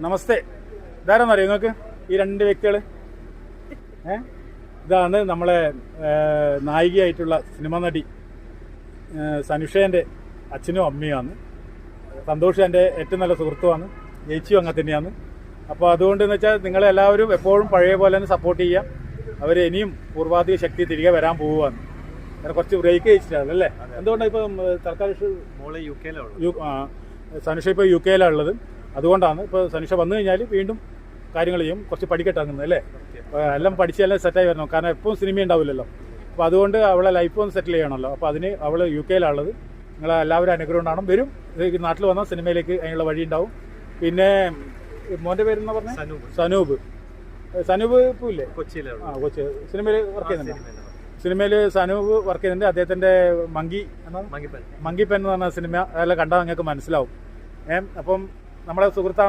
നമസ്തേ. ഇതാരെന്നറിയോ നിങ്ങൾക്ക് ഈ രണ്ട് വ്യക്തികൾ? ഇതാണ് നമ്മളെ നായികയായിട്ടുള്ള സിനിമ നടി സനുഷേൻ്റെ അച്ഛനും അമ്മയുമാണ്. സന്തോഷ് എൻ്റെ ഏറ്റവും നല്ല സുഹൃത്തുമാണ്, ചേച്ചിയും അങ്ങനെ തന്നെയാണ്. അപ്പോൾ അതുകൊണ്ടെന്ന് വെച്ചാൽ നിങ്ങളെല്ലാവരും എപ്പോഴും പഴയ പോലെ തന്നെ സപ്പോർട്ട് ചെയ്യാം. അവർ ഇനിയും പൂർവാധിക ശക്തി തിരികെ വരാൻ പോവുകയാണ്. അങ്ങനെ കുറച്ച് ബ്രേക്ക് കഴിച്ചിട്ടാണ് അല്ലേ? എന്തുകൊണ്ടാണ് ഇപ്പം തൽക്കാലം സനുഷ ഇപ്പോൾ യു കെയിലാണ് ഉള്ളത്. അതുകൊണ്ടാണ് ഇപ്പോൾ സനുഷ വന്നു കഴിഞ്ഞാൽ വീണ്ടും കാര്യങ്ങൾ ചെയ്യും. കുറച്ച് പഠിക്കട്ടാകുന്നത് അല്ലേ? എല്ലാം പഠിച്ച് എല്ലാം സെറ്റായി വരണം. കാരണം എപ്പോഴും സിനിമ ഉണ്ടാവില്ലല്ലോ. അപ്പോൾ അതുകൊണ്ട് അവളെ ലൈഫ് ഒന്ന് സെറ്റിൽ ചെയ്യണമല്ലോ. അപ്പോൾ അതിന് അവൾ യു കെയിലാണുള്ളത്. നിങ്ങൾ എല്ലാവരും അനുഗ്രഹം ഉണ്ടാവണം. വരും നാട്ടിൽ വന്നാൽ സിനിമയിലേക്ക് അതിനുള്ള വഴി ഉണ്ടാവും. പിന്നെ മോൻ്റെ പേരെന്ന് പറഞ്ഞാൽ സനൂപ്. സനൂപ് ഇപ്പോൾ ഇല്ലേ? കൊച്ചിയിലാണ്. കൊച്ചി സിനിമയിൽ വർക്ക് ചെയ്യുന്നുണ്ട്. സിനിമയിൽ സനൂപ് വർക്ക് ചെയ്യുന്നുണ്ട്. അദ്ദേഹത്തിൻ്റെ മങ്കി പെൻ എന്ന് പറഞ്ഞ സിനിമ അതെല്ലാം കണ്ടാൽ നിങ്ങൾക്ക് മനസ്സിലാവും. അപ്പം നമ്മുടെ സുഹൃത്താണ്.